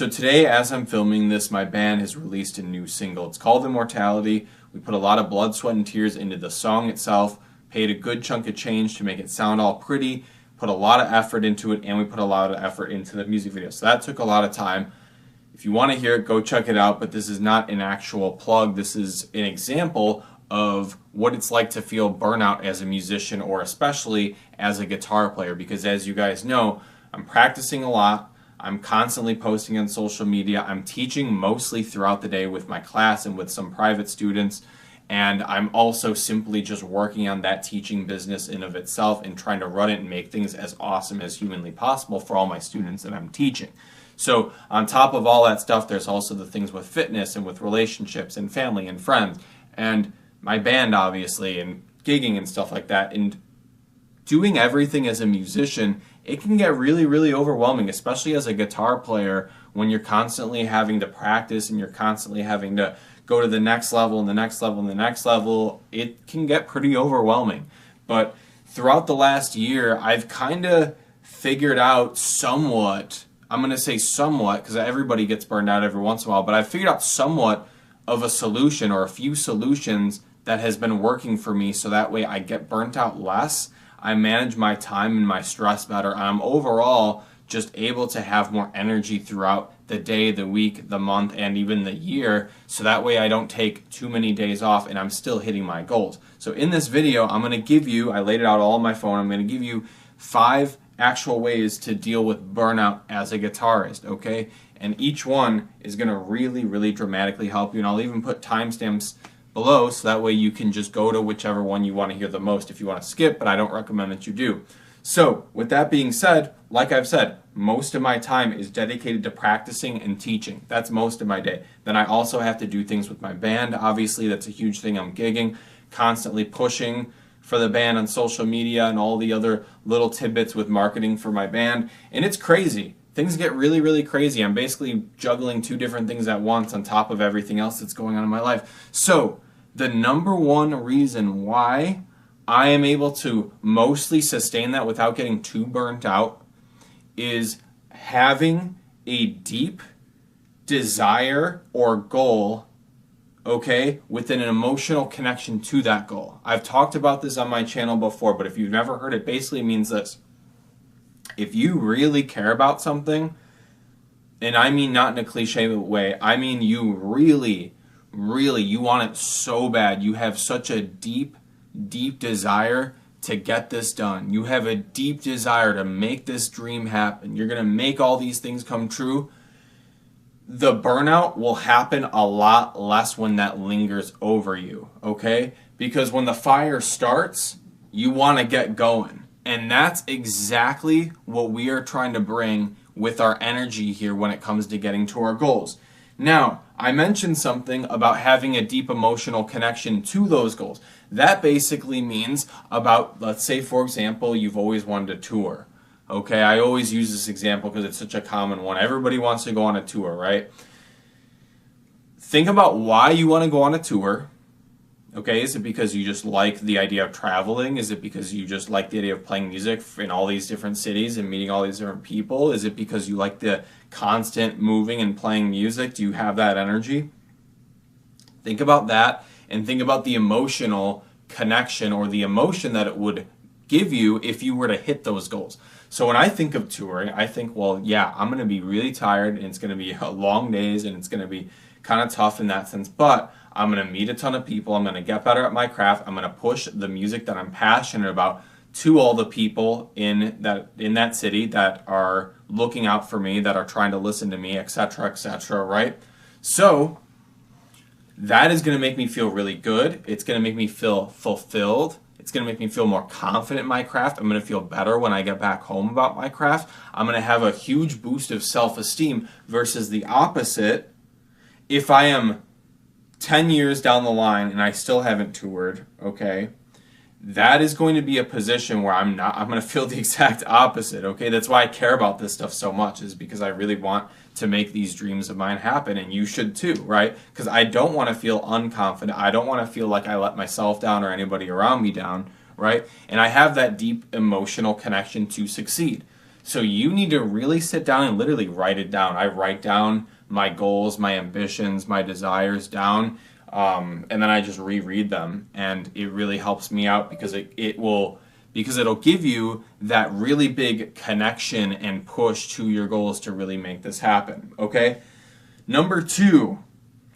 So today, as I'm filming this, my band has released a new single. It's called Immortality. We put a lot of blood, sweat, and tears into the song itself, paid a good chunk of change to make it sound all pretty, put a lot of effort into it, and we put a lot of effort into the music video. So that took a lot of time. If you want to hear it, go check it out, but this is not an actual plug. This is an example of what it's like to feel burnout as a musician, or especially as a guitar player, because as you guys know, I'm practicing a lot. I'm constantly posting on social media. I'm teaching mostly throughout the day with my class and with some private students. And I'm also simply just working on that teaching business in of itself and trying to run it and make things as awesome as humanly possible for all my students that I'm teaching. So on top of all that stuff, there's also the things with fitness and with relationships and family and friends and my band, obviously, and gigging and stuff like that. And doing everything as a musician, it can get really, really overwhelming, especially as a guitar player, when you're constantly having to practice and you're constantly having to go to the next level and the next level and the next level. It can get pretty overwhelming. But throughout the last year, I've kind of figured out somewhat, I'm going to say somewhat, because everybody gets burned out every once in a while, but I've figured out somewhat of a solution, or a few solutions, that has been working for me, so that way I get burnt out less, I manage my time and my stress better, and I'm overall just able to have more energy throughout the day, the week, the month, and even the year, so that way I don't take too many days off and I'm still hitting my goals. So in this video, I'm going to give you, I laid it out all on my phone, I'm going to give you 5 actual ways to deal with burnout as a guitarist, okay? And each one is going to really, really dramatically help you, and I'll even put timestamps below so that way you can just go to whichever one you want to hear the most if you want to skip, but I don't recommend that you do. So with that being said, like I've said, most of my time is dedicated to practicing and teaching. That's most of my day. Then I also have to do things with my band. Obviously, that's a huge thing. I'm gigging, constantly pushing for the band on social media and all the other little tidbits with marketing for my band. And it's crazy. Things get really, really crazy. I'm basically juggling 2 different things at once on top of everything else that's going on in my life. So the number one reason why I am able to mostly sustain that without getting too burnt out is having a deep desire or goal, okay, with an emotional connection to that goal. I've talked about this on my channel before, but if you've never heard it, basically means this. If you really care about something, and I mean not in a cliche way, I mean you really, really, you want it so bad, you have such a deep, deep desire to get this done. You have a deep desire to make this dream happen. You're going to make all these things come true. The burnout will happen a lot less when that lingers over you, okay? Because when the fire starts, you want to get going. And that's exactly what we are trying to bring with our energy here when it comes to getting to our goals. Now, I mentioned something about having a deep emotional connection to those goals. That basically means about, let's say, for example, you've always wanted to tour. Okay, I always use this example because it's such a common one. Everybody wants to go on a tour, right? Think about why you want to go on a tour. Okay, is it because you just like the idea of traveling? Is it because you just like the idea of playing music in all these different cities and meeting all these different people? Is it because you like the constant moving and playing music? Do you have that energy? Think about that, and think about the emotional connection or the emotion that it would give you if you were to hit those goals. So when I think of touring, I think, well, yeah, I'm going to be really tired, and it's going to be long days, and it's going to be kind of tough in that sense, but I'm going to meet a ton of people, I'm going to get better at my craft, I'm going to push the music that I'm passionate about to all the people in that city that are looking out for me, that are trying to listen to me, etc., right? So that is going to make me feel really good. It's going to make me feel fulfilled. It's going to make me feel more confident in my craft. I'm going to feel better when I get back home about my craft. I'm going to have a huge boost of self-esteem versus the opposite. If I am 10 years down the line and I still haven't toured, okay, that is going to be a position where I'm going to feel the exact opposite, okay? That's why I care about this stuff so much, is because I really want to make these dreams of mine happen, and you should too, right? Because I don't want to feel unconfident. I don't want to feel like I let myself down or anybody around me down, right? And I have that deep emotional connection to succeed. So you need to really sit down and literally write it down. I write down my goals, my ambitions, my desires down, and then I just reread them, and it really helps me out because it'll give you that really big connection and push to your goals to really make this happen. Okay? Number 2,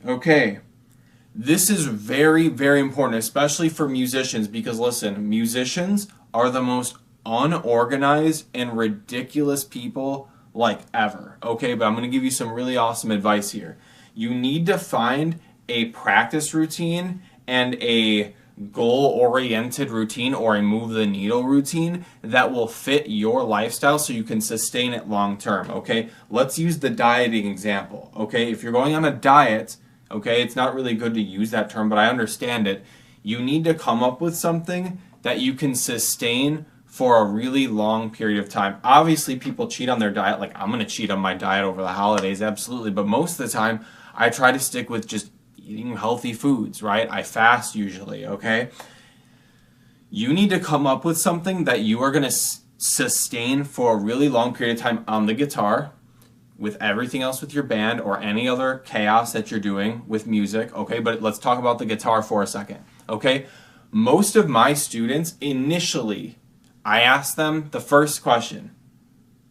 okay, this is very, very important, especially for musicians, because listen, musicians are the most unorganized and ridiculous people like ever. Okay, but I'm going to give you some really awesome advice here. You need to find a practice routine and a goal-oriented routine or a move the needle routine that will fit your lifestyle so you can sustain it long term. Okay, let's use the dieting example. Okay, if you're going on a diet, okay, it's not really good to use that term, but I understand it. You need to come up with something that you can sustain for a really long period of time. Obviously, people cheat on their diet. Like, I'm going to cheat on my diet over the holidays, absolutely. But most of the time, I try to stick with just eating healthy foods, right? I fast usually, okay? You need to come up with something that you are going to sustain for a really long period of time on the guitar, with everything else with your band or any other chaos that you're doing with music, okay? But let's talk about the guitar for a second, okay? Most of my students, initially, I ask them the first question,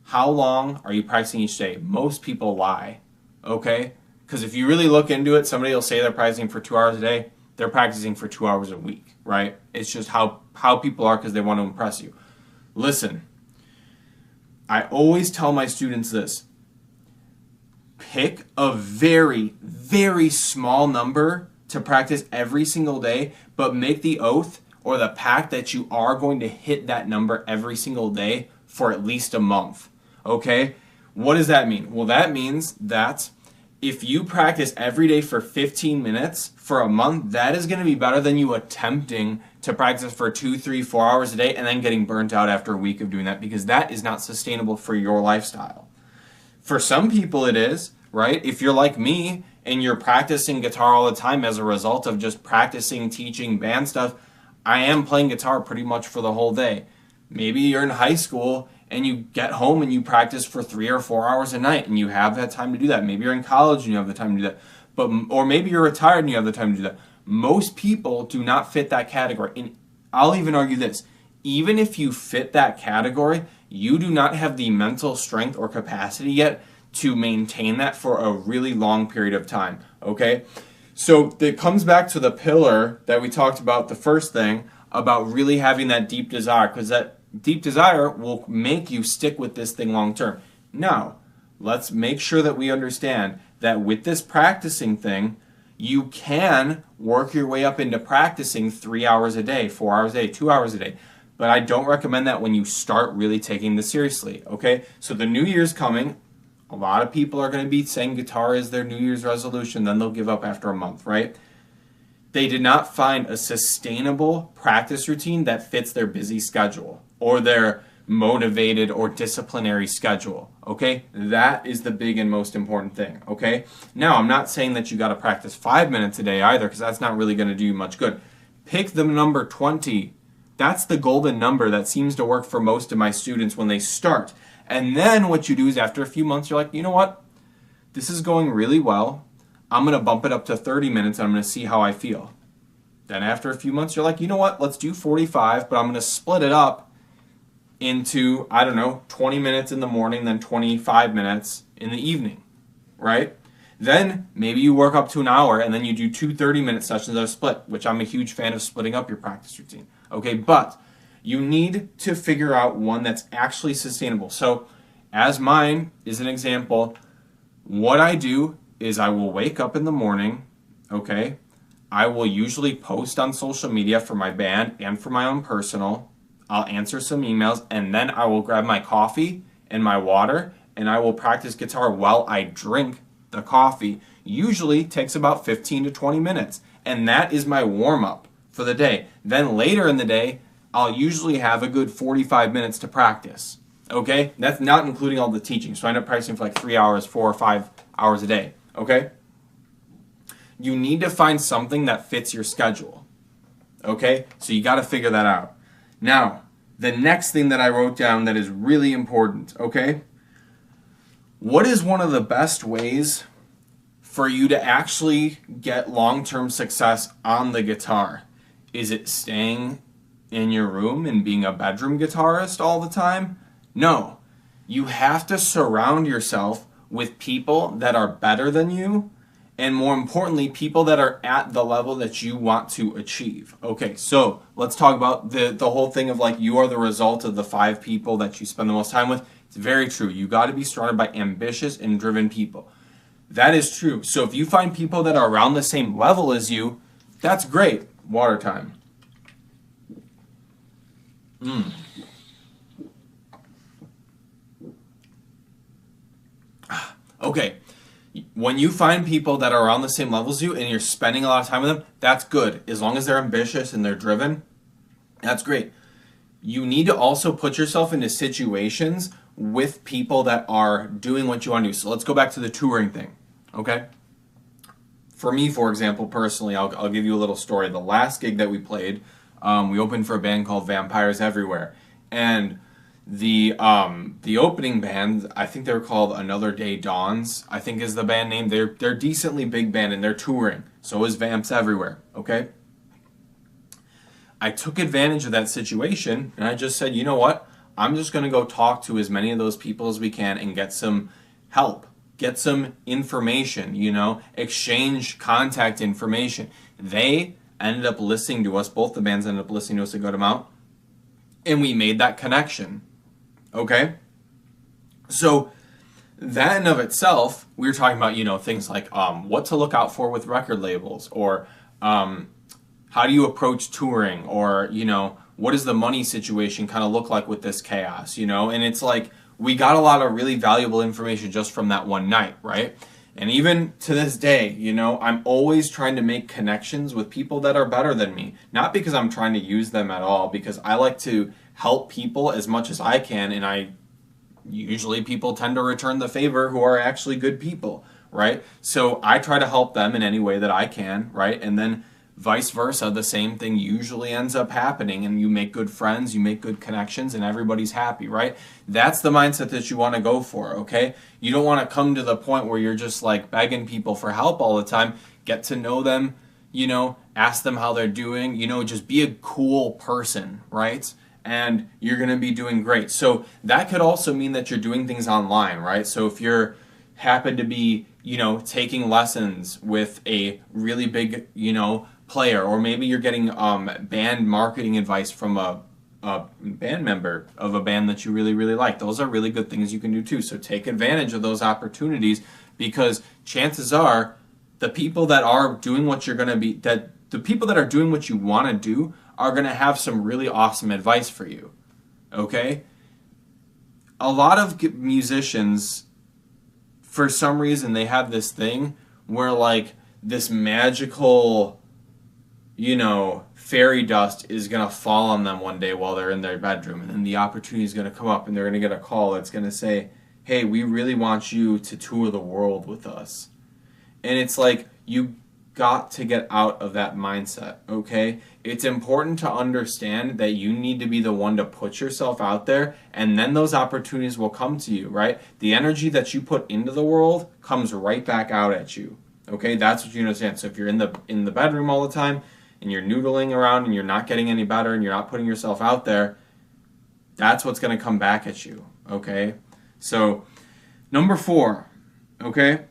how long are you practicing each day? Most people lie, okay? Because if you really look into it, somebody will say they're practicing for 2 hours a day. They're practicing for 2 hours a week, right? It's just how people are because they want to impress you. Listen, I always tell my students this. Pick a very, very small number to practice every single day, but make the oath or the pact that you are going to hit that number every single day for at least a month, okay? What does that mean? Well, that means that if you practice every day for 15 minutes for a month, that is going to be better than you attempting to practice for 2, 3, 4 hours a day and then getting burnt out after a week of doing that, because that is not sustainable for your lifestyle. For some people it is, right? If you're like me and you're practicing guitar all the time as a result of just practicing, teaching band stuff, I am playing guitar pretty much for the whole day. Maybe you're in high school and you get home and you practice for 3 or 4 hours a night and you have that time to do that. Maybe you're in college and you have the time to do that. Or maybe you're retired and you have the time to do that. Most people do not fit that category. And I'll even argue this. Even if you fit that category, you do not have the mental strength or capacity yet to maintain that for a really long period of time, okay? So it comes back to the pillar that we talked about, the first thing, about really having that deep desire, because that deep desire will make you stick with this thing long term. Now, let's make sure that we understand that with this practicing thing, you can work your way up into practicing 3 hours a day, 4 hours a day, 2 hours a day. But I don't recommend that when you start really taking this seriously, okay? So the new year's coming. A lot of people are going to be saying guitar is their New Year's resolution, then they'll give up after a month, right? They did not find a sustainable practice routine that fits their busy schedule or their motivated or disciplinary schedule, okay? That is the big and most important thing, okay? Now, I'm not saying that you got to practice 5 minutes a day either, because that's not really going to do you much good. Pick the number 20. That's the golden number that seems to work for most of my students when they start. And then what you do is after a few months, you're like, you know what? This is going really well. I'm going to bump it up to 30 minutes and I'm going to see how I feel. Then after a few months, you're like, you know what? Let's do 45, but I'm going to split it up into, 20 minutes in the morning, then 25 minutes in the evening, right? Then maybe you work up to an hour and then you do 2 30-minute sessions that are split, which I'm a huge fan of splitting up your practice routine. Okay, but you need to figure out one that's actually sustainable. So as mine is an example, what I do is I will wake up in the morning, okay? I will usually post on social media for my band and for my own personal. I'll answer some emails, and then I will grab my coffee and my water, and I will practice guitar while I drink the coffee. Usually takes about 15 to 20 minutes, and that is my warm-up for the day. Then later in the day, I'll usually have a good 45 minutes to practice, okay? That's not including all the teaching, so I end up practicing for like 3 hours, 4 or 5 hours a day, okay? You need to find something that fits your schedule, okay? So you got to figure that out. Now, The next thing that I wrote down that is really important, okay? What is one of the best ways for you to actually get long-term success on the guitar? Is it staying in your room and being a bedroom guitarist all the time? No. You have to surround yourself with people that are better than you, and more importantly, people that are at the level that you want to achieve. Okay, so let's talk about the whole thing of like you are the result of the 5 people that you spend the most time with. It's very true. You got to be surrounded by ambitious and driven people. That is true. So if you find people that are around the same level as you, that's great. Water time. Okay. When you find people that are around the same level as you and you're spending a lot of time with them, that's good. As long as they're ambitious and they're driven, that's great. You need to also put yourself into situations with people that are doing what you want to do. So let's go back to the touring thing, okay? For me, for example, personally, I'll give you a little story. The last gig that we played, we opened for a band called Vampires Everywhere. And the opening band, I think they were called Another Day Dawns, I think is the band name. They're decently big band and they're touring. So is Vamps Everywhere, okay? I took advantage of that situation and I just said, you know what? I'm just going to go talk to as many of those people as we can and get some help, get some information, you know, exchange contact information. They ended up listening to us, both the bands ended up listening to us at Good Amount, and we made that connection. Okay? So that in of itself, we were talking about, you know, things like what to look out for with record labels, or how do you approach touring, or, you know, what does the money situation kind of look like with this chaos, you know? And it's like, we got a lot of really valuable information just from that one night, right? And even to this day, you know, I'm always trying to make connections with people that are better than me. Not because I'm trying to use them at all, because I like to help people as much as I can, and usually people tend to return the favor who are actually good people, right? So I try to help them in any way that I can, right? And then vice versa, the same thing usually ends up happening, and you make good friends, you make good connections, and everybody's happy, right? That's the mindset that you want to go for, okay? You don't want to come to the point where you're just like begging people for help all the time. Get to know them, you know, ask them how they're doing, you know, just be a cool person, right? And you're going to be doing great. So that could also mean that you're doing things online, right? So if you're happen to be, you know, taking lessons with a really big, you know, player, or maybe you're getting band marketing advice from a band member of a band that you really, really like. Those are really good things you can do too. So take advantage of those opportunities, because chances are the people that are doing what you're going to be, that the people that are doing what you want to do are going to have some really awesome advice for you. Okay? A lot of musicians, for some reason, they have this thing where like this magical, you know, fairy dust is going to fall on them one day while they're in their bedroom, and then the opportunity is going to come up and they're going to get a call that's going to say, hey, we really want you to tour the world with us. And it's like, you got to get out of that mindset, okay? It's important to understand that you need to be the one to put yourself out there, and then those opportunities will come to you, right? The energy that you put into the world comes right back out at you, okay? That's what you understand. So if you're in the bedroom all the time and you're noodling around and you're not getting any better and you're not putting yourself out there, that's what's going to come back at you, okay? So number 4, okay?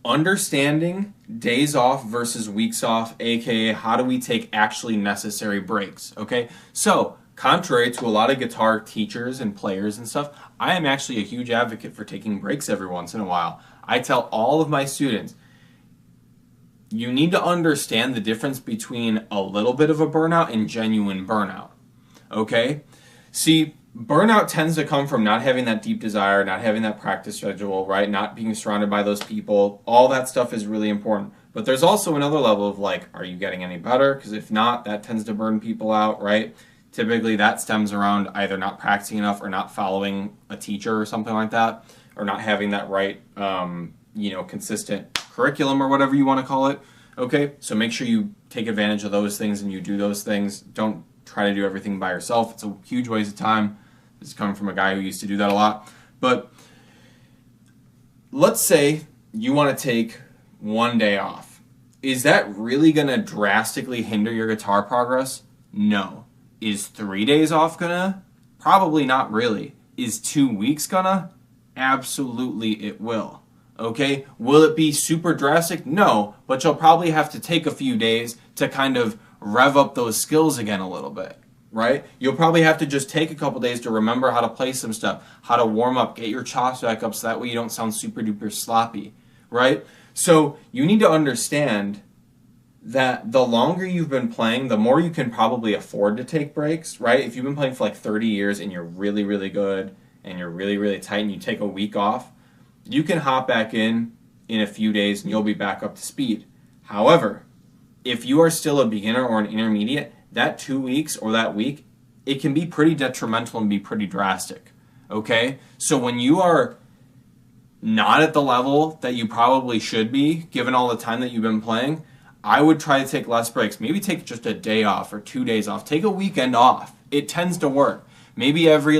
Understanding days off versus weeks off, aka how do we take actually necessary breaks, okay? So, contrary to a lot of guitar teachers and players and stuff, I am actually a huge advocate for taking breaks every once in a while. I tell all of my students, you need to understand the difference between a little bit of a burnout and genuine burnout, okay? See, burnout tends to come from not having that deep desire, not having that practice schedule, right? Not being surrounded by those people. All that stuff is really important. But there's also another level of like, are you getting any better? Because if not, that tends to burn people out, right? Typically that stems around either not practicing enough or not following a teacher or something like that, or not having that right, you know, consistent curriculum or whatever you want to call it. Okay, so make sure you take advantage of those things and you do those things. Don't try to do everything by yourself. It's a huge waste of time. This is coming from a guy who used to do that a lot. But let's say you want to take one day off. Is that really going to drastically hinder your guitar progress? No. Is 3 days off gonna? Probably not really. Is 2 weeks gonna? Absolutely it will. Okay? Will it be super drastic? No, but you'll probably have to take a few days to kind of rev up those skills again a little bit, right? You'll probably have to just take a couple days to remember how to play some stuff, how to warm up, get your chops back up so that way you don't sound super duper sloppy, right? So you need to understand that the longer you've been playing, the more you can probably afford to take breaks, right? If you've been playing for like 30 years and you're really, really good and you're really, really tight and you take a week off, you can hop back in a few days and you'll be back up to speed. However, if you are still a beginner or an intermediate, that 2 weeks or that week, it can be pretty detrimental and be pretty drastic, okay? So when you are not at the level that you probably should be, given all the time that you've been playing, I would try to take less breaks. Maybe take just a day off or 2 days off. Take a weekend off. It tends to work. Maybe every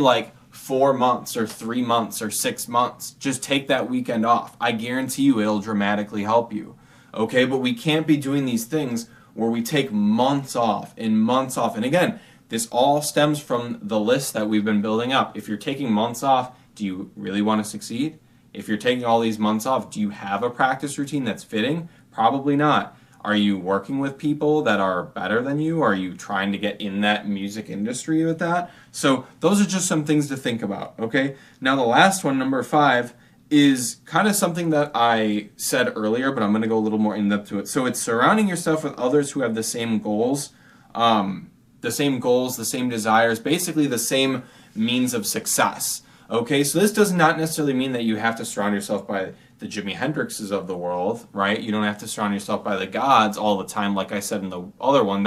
4 months or 3 months or 6 months, just take that weekend off. I guarantee you it'll dramatically help you. Okay, but we can't be doing these things where we take months off and months off. And again, this all stems from the list that we've been building up. If you're taking months off, do you really want to succeed? If you're taking all these months off, do you have a practice routine that's fitting? Probably not. Are you working with people that are better than you? Are you trying to get in that music industry with that? So those are just some things to think about, okay? Now the last one, number 5, is kind of something that I said earlier, but I'm going to go a little more in depth to it. So it's surrounding yourself with others who have the same goals, the same desires, basically the same means of success. Okay, so this does not necessarily mean that you have to surround yourself by the Jimi Hendrixes of the world, right? You don't have to surround yourself by the gods all the time, like I said in the other one.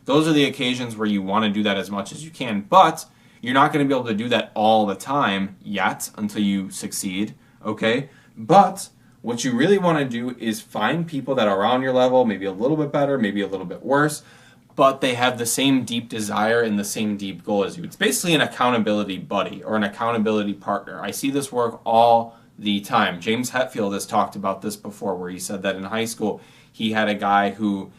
Those are the occasions where you want to do that as much as you can, but you're not going to be able to do that all the time yet until you succeed, okay? But what you really want to do is find people that are around your level, maybe a little bit better, maybe a little bit worse, but they have the same deep desire and the same deep goal as you. It's basically an accountability buddy or an accountability partner. I see this work all the time. James Hetfield has talked about this before, where he said that in high school he had a guy who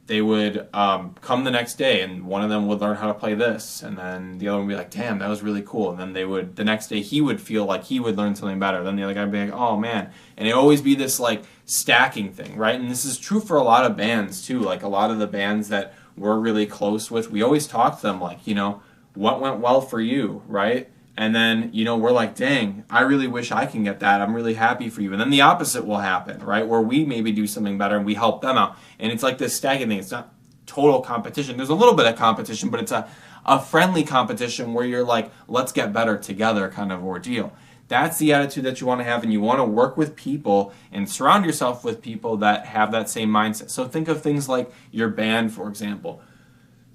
they would come the next day and one of them would learn how to play this and then the other one would be like, damn, that was really cool. And then the next day he would feel like he would learn something better. Then the other guy would be like, oh man. And it always be this stacking thing, right? And this is true for a lot of bands too. Like a lot of the bands that we're really close with, we always talk to them what went well for you, right? And then, we're like, dang, I really wish I can get that. I'm really happy for you. And then the opposite will happen, right? Where we maybe do something better and we help them out. And it's like this stacking thing. It's not total competition. There's a little bit of competition, but it's a friendly competition where you're like, let's get better together kind of ordeal. That's the attitude that you want to have, and you want to work with people and surround yourself with people that have that same mindset. So think of things like your band, for example.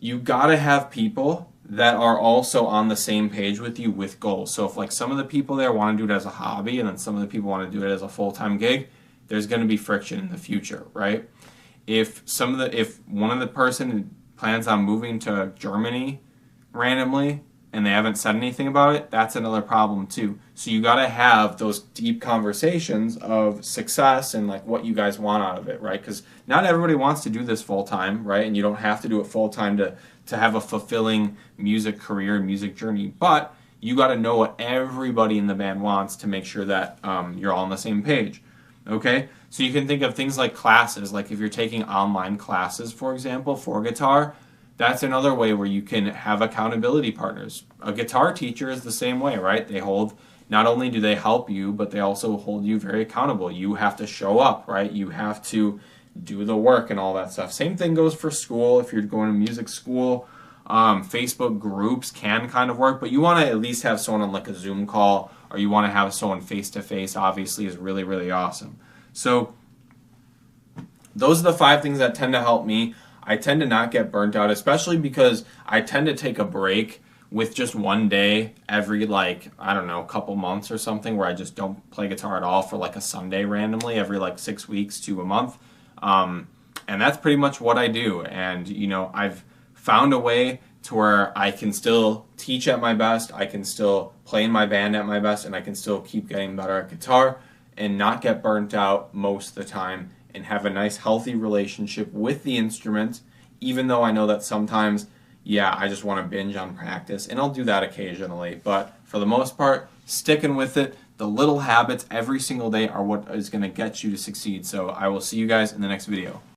You got to have people that are also on the same page with you with goals. So if some of the people there want to do it as a hobby and then some of the people want to do it as a full-time gig, there's going to be friction in the future, right? If one of the person plans on moving to Germany randomly and they haven't said anything about it, that's another problem too. So you got to have those deep conversations of success and what you guys want out of it, right? Because not everybody wants to do this full-time, right? And you don't have to do it full-time to have a fulfilling music career and music journey, but you got to know what everybody in the band wants to make sure that you're all on the same page, okay? So you can think of things like classes, like if you're taking online classes, for example, for guitar, that's another way where you can have accountability partners. A guitar teacher is the same way, right? Not only do they help you, but they also hold you very accountable. You have to show up, right? You have to do the work and all that stuff. Same thing goes for school. If you're going to music school, Facebook groups can kind of work, but you want to at least have someone on a Zoom call, or you want to have someone face-to-face, obviously, is really, really awesome. So those are the 5 things that tend to help me. I tend to not get burnt out, especially because I tend to take a break with just one day every couple months or something, where I just don't play guitar at all for a Sunday randomly every 6 weeks to a month. And that's pretty much what I do. And, I've found a way to where I can still teach at my best, I can still play in my band at my best, and I can still keep getting better at guitar and not get burnt out most of the time and have a nice healthy relationship with the instrument, even though I know that sometimes, yeah, I just want to binge on practice, and I'll do that occasionally, but for the most part, sticking with it, the little habits every single day are what is going to get you to succeed. So I will see you guys in the next video.